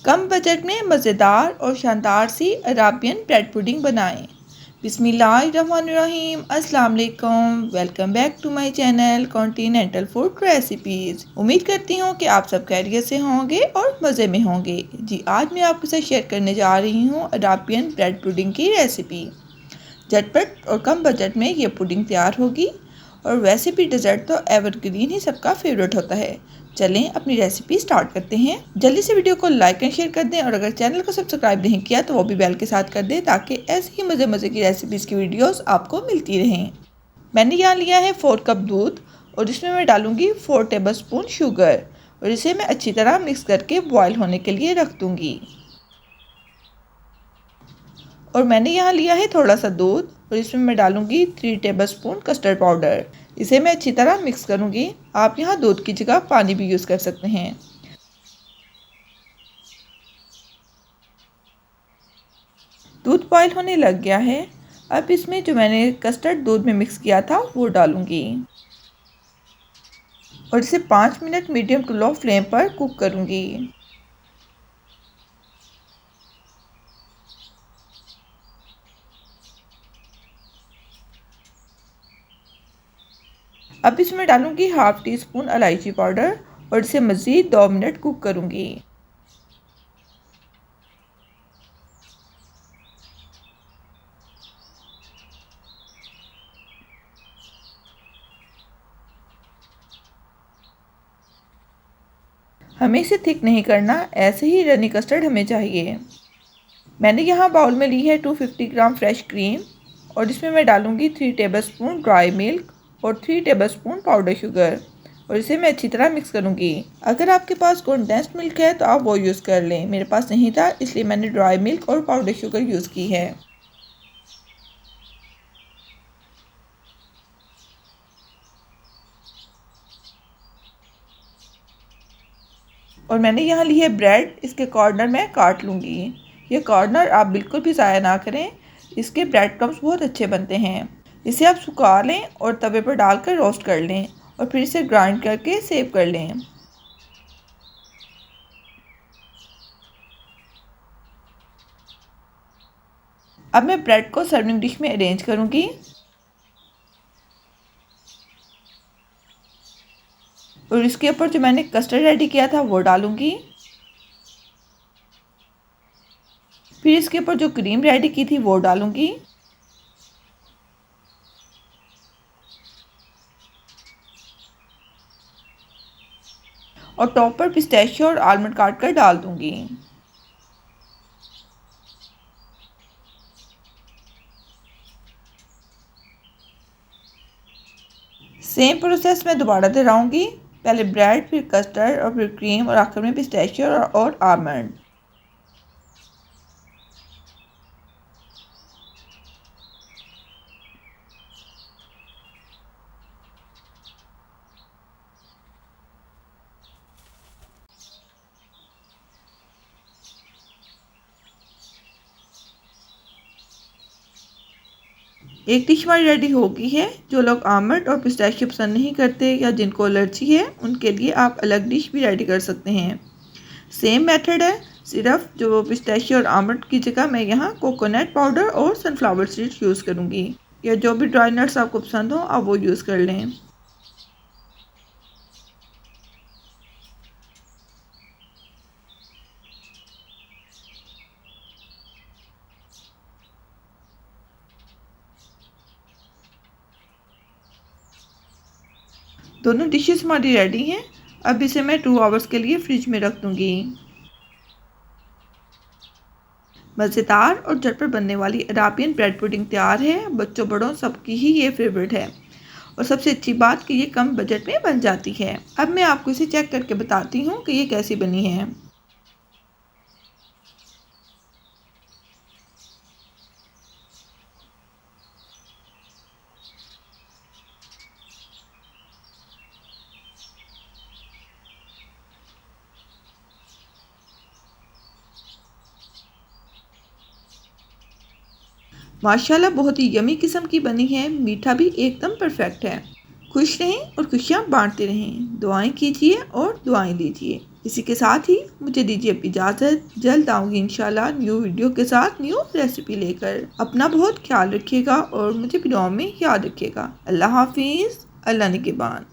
कम budget में मज़ेदार और शानदार सी अराबियन ब्रेड पुडिंग बनाएं। बिस्मिल्लाहिर्रहमानिर्रहीम, अस्सलाम वालेकुम। Welcome back to my channel continental food recipes. उम्मीद करती हूँ कि आप सब खैरियत से होंगे और मज़े में होंगे। जी, आज मैं आपके साथ शेयर करने जा रही हूँ अराबियन ब्रेड पुडिंग की रेसिपी। झटपट और कम बजट में ये पुडिंग तैयार होगी और वैसे भी डेजर्ट तो एवरग्रीन ही सबका फेवरेट होता है। चलें अपनी रेसिपी स्टार्ट करते हैं। जल्दी से वीडियो को लाइक एंड शेयर कर दें और अगर चैनल को सब्सक्राइब नहीं किया तो वो भी बेल के साथ कर दें ताकि ऐसे ही मज़े की रेसिपीज़ की वीडियोस आपको मिलती रहें। मैंने यहाँ लिया है 4 कप दूध और इसमें मैं डालूँगी 4 टेबलस्पून शुगर और इसे मैं अच्छी तरह मिक्स करके बॉयल होने के लिए रख दूँगी। और मैंने यहाँ लिया है थोड़ा सा दूध और इसमें मैं डालूँगी 3 टेबलस्पून कस्टर्ड पाउडर। इसे मैं अच्छी तरह मिक्स करूँगी। आप यहाँ दूध की जगह पानी भी यूज़ कर सकते हैं। दूध बॉयल होने लग गया है। अब इसमें जो मैंने कस्टर्ड दूध में मिक्स किया था वो डालूँगी और इसे 5 minute medium to low flame पर कुक करूँगी। अब इसमें डालूँगी हाफ टी स्पून इलायची पाउडर और इसे मज़ीद 2 मिनट कुक करूँगी। हमें इसे थिक नहीं करना, ऐसे ही रनी कस्टर्ड हमें चाहिए। मैंने यहाँ बाउल में ली है 250 ग्राम फ्रेश क्रीम और इसमें मैं डालूँगी 3 टेबलस्पून ड्राई मिल्क और 3 टेबलस्पून पाउडर शुगर और इसे मैं अच्छी तरह मिक्स करूँगी। अगर आपके पास कंडेंस्ड मिल्क है तो आप वो यूज़ कर लें। मेरे पास नहीं था इसलिए मैंने ड्राई मिल्क और पाउडर शुगर यूज़ की है। और मैंने यहाँ ली है ब्रेड, इसके कॉर्नर मैं काट लूँगी। ये कॉर्नर आप बिल्कुल भी ज़ाया ना करें, इसके ब्रेड क्रम्स बहुत अच्छे बनते हैं। इसे आप सुखा लें और तवे पर डालकर रोस्ट कर लें और फिर इसे ग्राइंड करके सेव कर लें। अब मैं ब्रेड को सर्विंग डिश में अरेंज करूँगी और इसके ऊपर जो मैंने कस्टर्ड रेडी किया था वो डालूँगी। फिर इसके ऊपर जो क्रीम रेडी की थी वो डालूँगी और टॉप पर पिस्ताशियो और आलमंड काट कर डाल दूँगी। सेम प्रोसेस मैं दोबारा दोहराऊँगी। पहले ब्रेड, फिर कस्टर्ड और फिर क्रीम और आखिर में पिस्ताशियो और आलमंड। एक डिश हमारी रेडी हो गई है। जो लोग आलमंड और पिस्ताशियो पसंद नहीं करते या जिनको एलर्जी है उनके लिए आप अलग डिश भी रेडी कर सकते हैं। सेम मेथड है, सिर्फ जो पिस्ताशियो और आलमंड की जगह मैं यहाँ कोकोनट पाउडर और सनफ्लावर सीड्स यूज़ करूँगी या जो भी ड्राई नट्स आपको पसंद हो आप वो यूज़ कर लें। दोनों डिशेस हमारी रेडी हैं। अब इसे मैं 2 आवर्स के लिए फ्रिज में रख दूँगी। मज़ेदार और झटपट बनने वाली अराबियन ब्रेड पुडिंग तैयार है। बच्चों बड़ों सबकी ही ये फेवरेट है और सबसे अच्छी बात कि ये कम बजट में बन जाती है। अब मैं आपको इसे चेक करके बताती हूँ कि ये कैसी बनी है। माशाल्लाह बहुत ही यमी किस्म की बनी है। मीठा भी एकदम परफेक्ट है। खुश रहें और खुशियाँ बांटते रहें। दुआएं कीजिए और दुआएं लीजिए। इसी के साथ ही मुझे दीजिए अपनी इजाज़त। जल्द आऊँगी इंशाल्लाह न्यू वीडियो के साथ, न्यू रेसिपी लेकर। अपना बहुत ख्याल रखिएगा और मुझे दुआ में याद रखिएगा। अल्लाह हाफिज़। अल्लाह निगहबान।